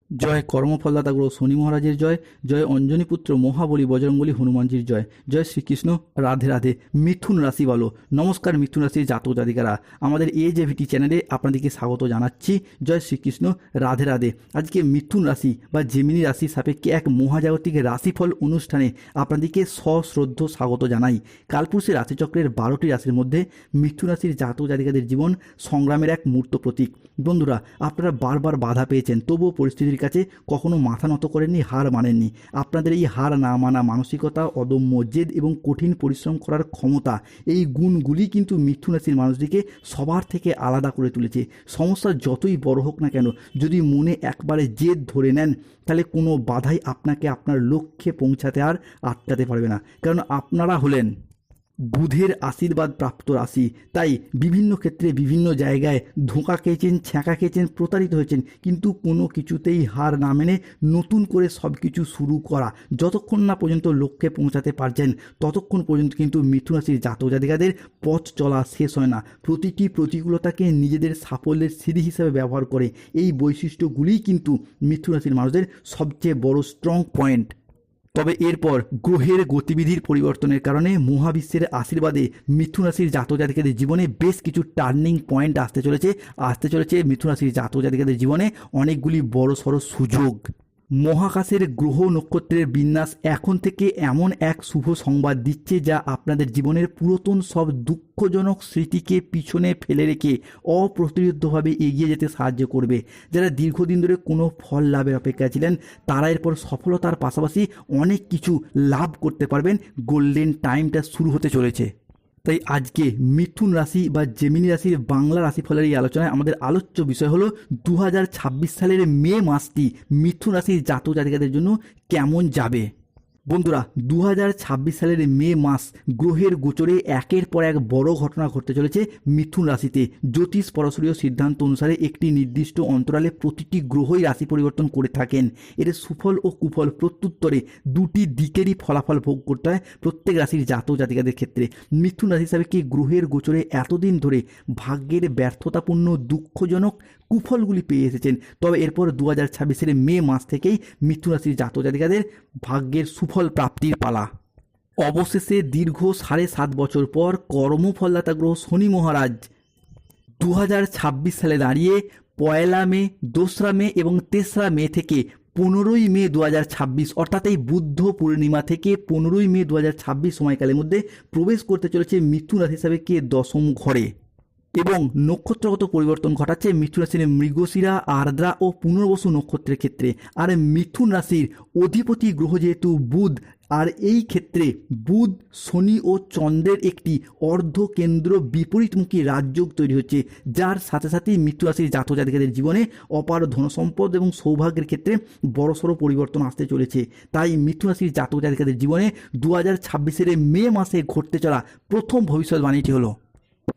জয় কর্মফলদাতা গ্রহ শনি মহারাজের জয়, জয় অঞ্জনীপুত্র মহাবলী বজরঙ্গলী হনুমানজির জয়, জয় শ্রীকৃষ্ণ। রাধে রাধে। মিথুন রাশি বলো। নমস্কার মিথুন রাশির জাতক জাতিকারা, আমাদের AJVT চ্যানেলে আপনাদেরকে স্বাগত জানাচ্ছি। জয় শ্রীকৃষ্ণ। রাধে রাধে। আজকে মিথুন রাশি বা জেমিনি রাশির সাপেক্ষে এক মহাজাগতিক রাশিফল অনুষ্ঠানে আপনাদেরকে সশ্রদ্ধ স্বাগত জানাই। কালপুরুষের রাশিচক্রের 12টি রাশির মধ্যে মিথুন রাশির জাতক জাতিকাদের জীবন সংগ্রামের এক মূর্ত প্রতীক। বন্ধুরা, আপনারা বারবার বাধা পেয়েছেন, তবুও পরিস্থিতির কাছে কখনো মাথা নত করেননি, হার মানেননি। আপনাদের এই হার না মানা মানসিকতা, অদম্য জেদ এবং কঠিন পরিশ্রম করার ক্ষমতা, এই গুণগুলি কিন্তু মিথুন রাশির মানুষটিকে সবার থেকে আলাদা করে তুলেছে। সমস্যা যতই বড় হোক না কেন, যদি মনে একবারে জেদ ধরে নেন, তাহলে কোনো বাধাই আপনাকে আপনার লক্ষ্যে পৌঁছাতে আর আটকাতে পারবে না। কারণ আপনারা হলেন বুধের আশীর্বাদ প্রাপ্ত রাশি। তাই বিভিন্ন ক্ষেত্রে বিভিন্ন জায়গায় ধোঁকা খেয়েছেন, ছ্যাঁকা খেয়েছেন, প্রতারিত হয়েছেন, কিন্তু কোনো কিছুতেই হার না মেনে নতুন করে সব কিছু শুরু করা, যতক্ষণ না পর্যন্ত লক্ষ্যে পৌঁছাতে পারছেন ততক্ষণ পর্যন্ত কিন্তু মিথুন রাশির জাতক জাতিকাদের পথ চলা শেষ হয় না। প্রতিটি প্রতিকূলতাকে নিজেদের সাফল্যের সিঁড়ি হিসেবে ব্যবহার করে। এই বৈশিষ্ট্যগুলিই কিন্তু মিথুন রাশির মানুষদের সবচেয়ে বড় স্ট্রং পয়েন্ট। তবে এরপর গ্রহের গতিবিধির পরিবর্তনের কারণে মহাবিশ্বের আশীর্বাদে মিথুন রাশির জাতক জাতিকাদের জীবনে বেশ কিছু টার্নিং পয়েন্ট আসতে চলেছে মিথুন রাশির জাতক জাতিকাদের জীবনে অনেকগুলি বড়সড় সুযোগ। মহাকাশের গ্রহ নক্ষত্রের বিন্যাস এখন থেকে এমন এক শুভ সংবাদ দিচ্ছে, যা আপনাদের জীবনের পুরাতন সব দুঃখজনক স্মৃতিকে পিছনে ফেলে রেখে অপ্রতিরোধ্যভাবে এগিয়ে যেতে সাহায্য করবে। যারা দীর্ঘদিন ধরে কোনো ফল লাভের অপেক্ষায় ছিলেন, তারা এরপর সফলতার পাশাপাশি অনেক কিছু লাভ করতে পারবেন। গোল্ডেন টাইমটা শুরু হতে চলেছে। তাই আজকে মিথুন রাশি বা জেমিনি রাশির বাংলা রাশিফলের এই আলোচনায় আমাদের আলোচ্য বিষয় হলো 2026 সালের মে মাসটি মিথুন রাশির জাতক জাতিকাদের জন্য কেমন যাবে। বন্ধুরা, 2026 সালের মে মাস গ্রহের গোচরে একের পর এক বড় ঘটনা ঘটতে চলেছে মিথুন রাশিতে। জ্যোতিষ পরশরীয় সিদ্ধান্ত অনুসারে একটি নির্দিষ্ট অন্তরালে প্রতিটি গ্রহই রাশি পরিবর্তন করে থাকেন। এর সুফল ও কুফল প্রত্যুত্তরে দুটি দিকেরই ফলাফল ভোগ করতে হয় প্রত্যেক রাশির জাতক জাতিকাদের ক্ষেত্রে। মিথুন রাশি হিসাবে কি গ্রহের গোচরে এতদিন ধরে ভাগ্যের ব্যর্থতাপূর্ণ দুঃখজনক কুফলগুলি পেয়ে এসেছেন। তবে এরপর 2026 মে মাস থেকেই মিথুন রাশির জাতক জাতিকাদের ভাগ্যের সুফল প্রাপ্তির পালা। অবশেষে দীর্ঘ 7.5 বছর পর কর্মফলদাতা গ্রহ শনি মহারাজ 2026 সালে দাঁড়িয়ে 1 মে, 2 মে এবং 3 মে থেকে 15 মে 2026 অর্থাৎ এই বুদ্ধ পূর্ণিমা থেকে 15 মে 2026 সময়কালের মধ্যে প্রবেশ করতে চলেছে মিথুন রাশি হিসাবে কে দশম ঘরে এবং নক্ষত্রগত পরিবর্তন ঘটাচ্ছে মিথুন রাশির মৃগশিরা, আর্দ্রা ও পুনর্বসু নক্ষত্রের ক্ষেত্রে। আর মিথুন রাশির অধিপতি গ্রহ যেহেতু বুধ, আর এই ক্ষেত্রে বুধ, শনি ও চন্দ্রের একটি অর্ধকেন্দ্র বিপরীতমুখী রাজযোগ তৈরি হচ্ছে, যার সাথে সাথেই মিথুন রাশির জাতক জাতিকাদের জীবনে অপার ধনসম্পদ এবং সৌভাগ্যের ক্ষেত্রে বড়সড় পরিবর্তন আসতে চলেছে। তাই মিথুন রাশির জাতক জাতিকাদের জীবনে 2026 মে মাসে ঘটতে চলা প্রথম ভবিষ্যৎবাণীটি হলো,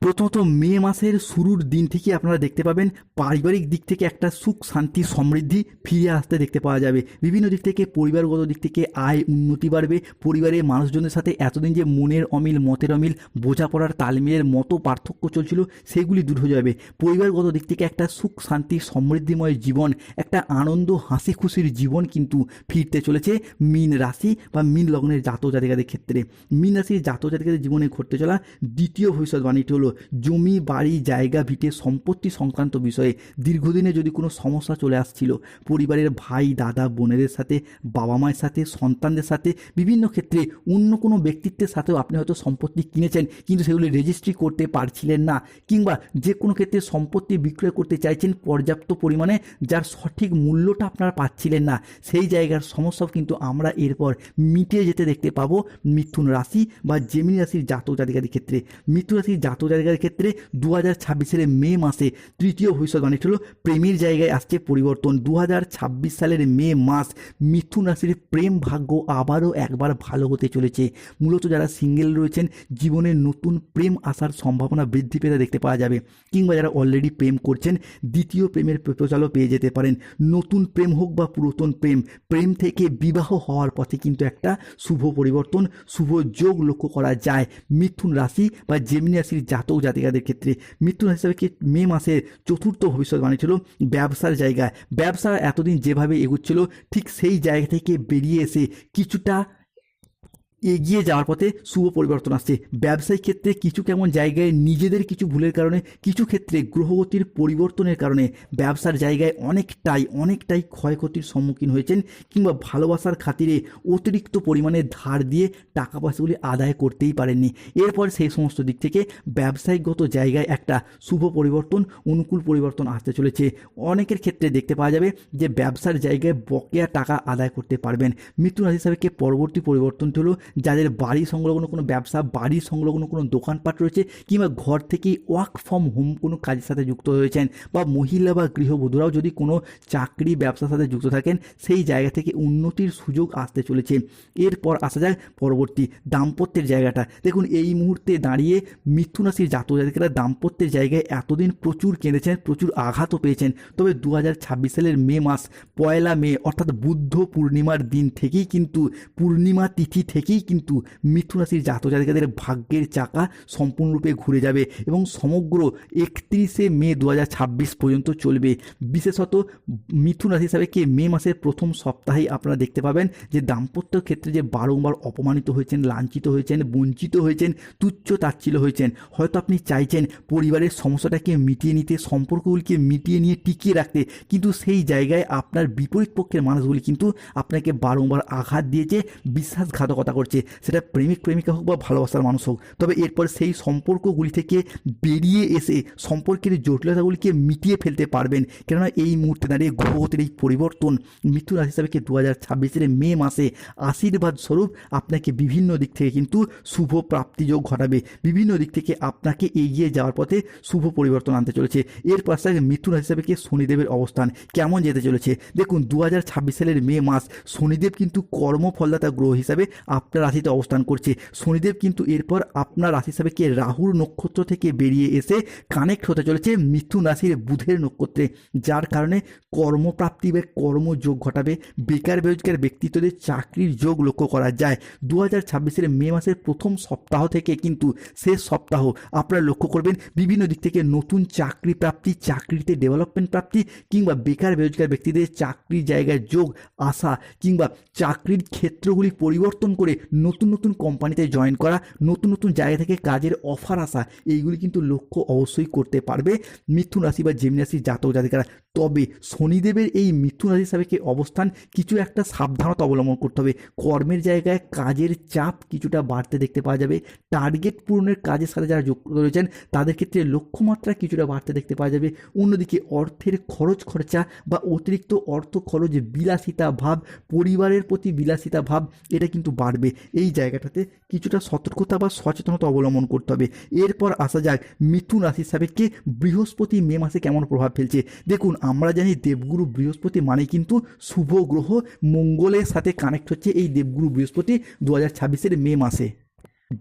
প্রথমত মে মাসের শুরুর দিন থেকে আপনারা দেখতে পাবেন পারিবারিক দিক থেকে একটা সুখ শান্তি সমৃদ্ধি ফিরে আসতে দেখতে পাওয়া যাবে। বিভিন্ন দিক থেকে পরিবারগত দিক থেকে আয় উন্নতি বাড়বে। পরিবারের মানুষজনের সাথে এতদিন যে মনের অমিল, মতের অমিল, বোঝাপড়ার তালমিলের মতো পার্থক্য চলছিল, সেগুলি দূর হয়ে যাবে। পরিবারগত দিক থেকে একটা সুখ শান্তি সমৃদ্ধিময় জীবন, একটা আনন্দ হাসি খুশির জীবন কিন্তু ফিরতে চলেছে মীন রাশি বা মীন লগ্নের জাতক জাতিকাদের ক্ষেত্রে। মীন রাশির জাতক জাতিকাদের জীবনে ঘটতে চলা দ্বিতীয় ভবিষ্যৎবাণীটি হলো জমি, বাড়ি, জায়গা, ভিটে, সম্পত্তি সংক্রান্ত বিষয়ে দীর্ঘদিনে যদি কোনো সমস্যা চলে আসছিল, পরিবারের ভাই, দাদা, বোনেদের সাথে, বাবা মায়ের সাথে, সন্তানদের সাথে, বিভিন্ন ক্ষেত্রে অন্য কোনো ব্যক্তিত্বের সাথেও আপনি হয়তো সম্পত্তি কিনেছেন কিন্তু সেগুলি রেজিস্ট্রি করতে পারছিলেন না, কিংবা যে কোনো ক্ষেত্রে সম্পত্তি বিক্রয় করতে চাইছেন পর্যাপ্ত পরিমাণে, যার সঠিক মূল্যটা আপনারা পাচ্ছিলেন না, সেই জায়গার সমস্যাও কিন্তু আমরা এরপর মিটে যেতে দেখতে পাবো মিথুন রাশি বা জেমিনি রাশির জাতক জাতিকাদের ক্ষেত্রে। মিথুন রাশির জাতক জাতিকাদের ক্ষেত্রে 2026 মে মাসে তৃতীয় ভবিষ্যৎবাণীটি হলো প্রেমের জায়গায় আসছে পরিবর্তন। 2026 সালের মে মাস মিথুন রাশির প্রেম ভাগ্য আবারও একবার ভালো হতে চলেছে। মূলত যারা সিঙ্গেল রয়েছেন, জীবনে নতুন প্রেম আসার সম্ভাবনা বৃদ্ধি পেতে দেখতে পাওয়া যাবে, কিংবা যারা অলরেডি প্রেম করছেন দ্বিতীয় প্রেমের প্রপোজালও পেয়ে যেতে পারেন। নতুন প্রেম হোক বা পুরাতন প্রেম, প্রেম থেকে বিবাহ হওয়ার পথে কিন্তু একটা শুভ পরিবর্তন, শুভ যোগ লক্ষ্য করা যায় মিথুন রাশি বা জেমিনি রাশির জাতক জাতিকাদের ক্ষেত্রে মিথুন রাশি হিসাবে কি মে মাসে চতুর্থ ভবিষ্যৎবাণী ছিল ব্যবসার জায়গায়। ব্যবসা এতদিন যেভাবে এগুচ্ছিল ঠিক সেই জায়গা থেকে বেরিয়ে এসে কিছুটা এগিয়ে যাওয়ার পথে শুভ পরিবর্তন আসছে। ব্যবসায়িক ক্ষেত্রে কিছু কেমন জায়গায় নিজেদের কিছু ভুলের কারণে, কিছু ক্ষেত্রে গ্রহগতির পরিবর্তনের কারণে ব্যবসার জায়গায় অনেকটাই ক্ষয়ক্ষতির সম্মুখীন হয়েছেন, কিংবা ভালোবাসার খাতিরে অতিরিক্ত পরিমাণে ধার দিয়ে টাকা পয়সাগুলি আদায় করতেই পারেননি। এরপর সেই সমস্ত দিক থেকে ব্যবসায়িকগত জায়গায় একটা শুভ পরিবর্তন, অনুকূল পরিবর্তন আসতে চলেছে। অনেকের ক্ষেত্রে দেখতে পাওয়া যাবে যে ব্যবসার জায়গায় বকেয়া টাকা আদায় করতে পারবেন। মিথুন রাশি হিসাবে পরবর্তী পরিবর্তনটি হলো যাদের বাড়ি সংলগ্ন কোনো ব্যবসা, বাড়ি সংলগ্ন কোনো দোকানপাট রয়েছে, কিংবা ঘর থেকেই ওয়ার্ক ফ্রম হোম কোনো কাজের সাথে যুক্ত হয়েছেন, বা মহিলা বা গৃহবধূরাও যদি কোনো চাকরি ব্যবসার সাথে যুক্ত থাকেন, সেই জায়গা থেকে উন্নতির সুযোগ আসতে চলেছে। এরপর আসা যাক পরবর্তী দাম্পত্যের জায়গাটা। দেখুন, এই মুহূর্তে দাঁড়িয়ে মিথুন রাশির জাতক জাতিকারা দাম্পত্যের জায়গায় এতদিন প্রচুর কেঁদেছেন, প্রচুর আঘাতও পেয়েছেন। তবে 2026 সালের মে মাস 1 মে অর্থাৎ বুদ্ধ পূর্ণিমার দিন থেকেই কিন্তু, পূর্ণিমা তিথি থেকেই কিন্তু মিথুন রাশির জাতক জাতিকাদের ভাগ্যের চাকা সম্পূর্ণরূপে ঘুরে যাবে এবং সমগ্র 31 মে 2026 পর্যন্ত চলবে। বিশেষত মিথুন রাশি হিসাবে মে মাসের প্রথম সপ্তাহেই আপনারা দেখতে পাবেন যে দাম্পত্য ক্ষেত্রে যে বারংবার অপমানিত হয়েছেন, লাঞ্ছিত হয়েছেন, বঞ্চিত হয়েছেন, তুচ্ছ তাচ্ছিল্য হয়েছেন, হয়তো আপনি চাইছেন পরিবারের সমস্যাটাকে মিটিয়ে নিতে, সম্পর্কগুলিকে মিটিয়ে নিয়ে টিকিয়ে রাখতে, কিন্তু সেই জায়গায় আপনার বিপরীত পক্ষের মানুষগুলি কিন্তু আপনাকে বারংবার আঘাত দিয়েছে, বিশ্বাসঘাতকতা করছে, সেটা প্রেমিক প্রেমিকা হোক বা ভালোবাসার মানুষ হোক। তবে এরপর সেই সম্পর্কগুলি থেকে বেরিয়ে এসে সম্পর্কের জটিলতাগুলিকে মিটিয়ে ফেলতে পারবেন, কেননা এই মুহূর্তে দাঁড়িয়ে গ্রহগতির এই পরিবর্তন মিথুন রাশি হিসাবে 2026 মে মাসে আশীর্বাদ স্বরূপ আপনাকে বিভিন্ন দিক থেকে কিন্তু শুভ প্রাপ্তিযোগ ঘটাবে, বিভিন্ন দিক থেকে আপনাকে এগিয়ে যাওয়ার পথে শুভ পরিবর্তন আনতে চলেছে। এর পাশে মিথুন রাশি হিসাবে শনিদেবের অবস্থান কেমন যেতে চলেছে। দেখুন, 2026 সালের মে মাস শনিদেব কিন্তু কর্মফলদাতা গ্রহ হিসাবে আপনার রাশিতে অবস্থান করছে। শনিদেব কিন্তু এরপর আপনার রাশি হিসাবে রাহুর নক্ষত্র থেকে বেরিয়ে এসে কানেক্ট হতে চলেছে মিথুন রাশির বুধের নক্ষত্রে, যার কারণে কর্মপ্রাপ্তি বা কর্মযোগ ঘটাবে। বেকার বেরোজগার ব্যক্তিত্বদের চাকরির যোগ লক্ষ্য করা যায়। 2026 মে মাসের প্রথম সপ্তাহ থেকে কিন্তু শেষ সপ্তাহ আপনারা লক্ষ্য করবেন বিভিন্ন দিক থেকে নতুন চাকরি প্রাপ্তি, চাকরিতে ডেভেলপমেন্ট প্রাপ্তি, কিংবা বেকার বেরোজগার ব্যক্তিদের চাকরির জায়গায় যোগ আসা, কিংবা চাকরির ক্ষেত্রগুলি পরিবর্তন করে নতুন নতুন কোম্পানিতে জয়েন করা, নতুন নতুন জায়গা থেকে কাজের অফার আসা, এইগুলি কিন্তু লক্ষ্য অবশ্যই করতে পারবে মিথুন রাশি বা জিমনি রাশির জাতক জাতিকারা। তবে শনিদেবের এই মিথুন রাশি হিসাবে অবস্থান কিছু একটা সাবধানতা অবলম্বন করতে হবে। কর্মের জায়গায় কাজের চাপ কিছুটা বাড়তে দেখতে পাওয়া যাবে। টার্গেট পূরণের কাজের সাথে যারা যুক্ত রয়েছেন তাদের ক্ষেত্রে লক্ষ্যমাত্রা কিছুটা বাড়তে দেখতে পাওয়া যাবে। অন্যদিকে অর্থের খরচা বা অতিরিক্ত অর্থ খরচ, বিলাসিতা ভাব, পরিবারের প্রতি বিলাসিতা ভাব, এটা কিন্তু বাড়বে। এই জায়গাটাতে কিছুটা সতর্কতা বা সচেতনতা অবলম্বন করতে হবে। এরপর আসা যাক মিথুন রাশির সাপেক্ষে বৃহস্পতি মে মাসে কেমন প্রভাব ফেলছে। দেখুন, আমরা জানি দেবগুরু বৃহস্পতি মানে কিন্তু শুভ গ্রহ, মঙ্গলের সাথে কানেক্ট হচ্ছে এই দেবগুরু বৃহস্পতি 2026 মে মাসে,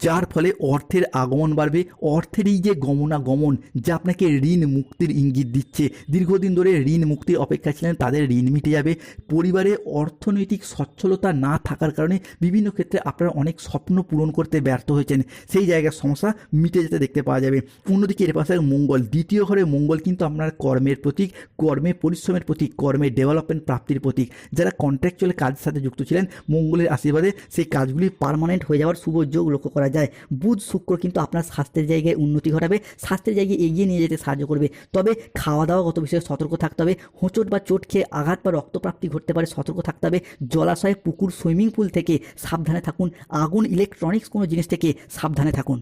যার ফলে অর্থের আগমন বাড়বে। অর্থের এই যে গমনাগমন, যা আপনাকে ঋণ মুক্তির ইঙ্গিত দিচ্ছে, দীর্ঘদিন ধরে ঋণ মুক্তির অপেক্ষা ছিলেন তাদের ঋণ মিটে যাবে। পরিবারে অর্থনৈতিক সচ্ছলতা না থাকার কারণে বিভিন্ন ক্ষেত্রে আপনারা অনেক স্বপ্ন পূরণ করতে ব্যর্থ হয়েছেন, সেই জায়গার সমস্যা মিটে যেতে দেখতে পাওয়া যাবে। অন্যদিকে এর পাশে মঙ্গল, দ্বিতীয় ঘরে মঙ্গল কিন্তু আপনার কর্মের প্রতীক, কর্মে পরিশ্রমের প্রতীক, কর্মের ডেভেলপমেন্ট প্রাপ্তির প্রতীক। যারা কন্ট্রাকচুয়াল কাজের সাথে যুক্ত ছিলেন, মঙ্গলের আশীর্বাদে সেই কাজগুলি পার্মানেন্ট হয়ে যাওয়ার শুভ যোগ লক্ষ্য করা যায়। বুধ শুক্র কিন্তু আপনার স্বাস্থ্যের জায়গায় উন্নতি ঘটাবে, স্বাস্থ্যের জায়গায় এগিয়ে নিয়ে যেতে সাহায্য করবে। তবে খাওয়া দাওয়াগত বিষয়ে সতর্ক থাকতে হবে। হোঁচট বা চোট খেয়ে আঘাত বা রক্তপ্রাপ্তি ঘটতে পারে, সতর্ক থাকতে হবে। জলাশয়, পুকুর, সুইমিং পুল থেকে সাবধানে থাকুন। আগুন, ইলেকট্রনিক্স কোনো জিনিস থেকে সাবধানে থাকুন।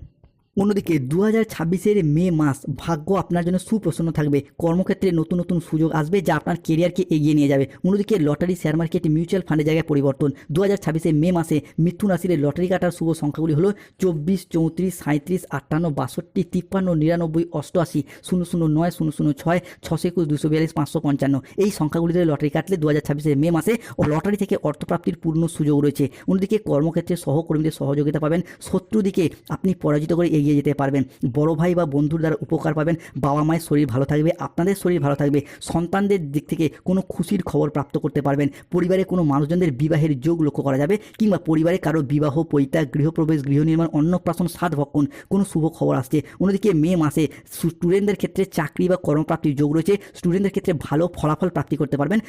অন্যদিকে 2026 মে মাস ভাগ্য আপনার জন্য সুপ্রসন্ন থাকবে। কর্মক্ষেত্রে নতুন নতুন সুযোগ আসবে, যা আপনার কেরিয়ারকে এগিয়ে নিয়ে যাবে। অন্যদিকে লটারি, শেয়ার মার্কেট, মিউচুয়াল ফান্ডের জায়গায় পরিবর্তন। 2026 মে মাসে মিথুন রাশির লটারি কাটার শুভ সংখ্যাগুলি হলো 24, 34, 37, 58, 62, 53, 99, 88, 009, 006, 621, 242, 555। এই সংখ্যাগুলিতে লটারি কাটলে 2026 মে মাসে লটারি থেকে অর্থপ্রাপ্তির পূর্ণ সুযোগ রয়েছে। অন্যদিকে কর্মক্ষেত্রে সহকর্মীদের সহযোগিতা পাবেন। শত্রু দিকে আপনি পরাজিত করে এগিয়ে এগিয়ে যেতে পারবেন। বড় ভাই বা বন্ধুর দ্বারা উপকার পাবেন, বাবা মায়ের শরীর ভালো থাকবে, আপনাদের শরীর ভালো থাকবে, সন্তানদের দিক থেকে কোনো খুশির খবর প্রাপ্ত করতে পারবেন, পরিবারে কোনো মানুষজনদের বিবাহের যোগ লক্ষ্য করা যাবে, কিংবা পরিবারে কারো বিবাহ, পৈত্রাক, গৃহপ্রবেশ, গৃহ নির্মাণ, অন্নপ্রাশন, সাধ ভক্ষণ কোনো শুভ খবর আসছে। অন্যদিকে মে মাসে স্টুডেন্টদের ক্ষেত্রে চাকরি বা কর্মপ্রাপ্তির যোগ রয়েছে, স্টুডেন্টদের ক্ষেত্রে ভালো ফলাফল প্রাপ্তি করতে পারবেন।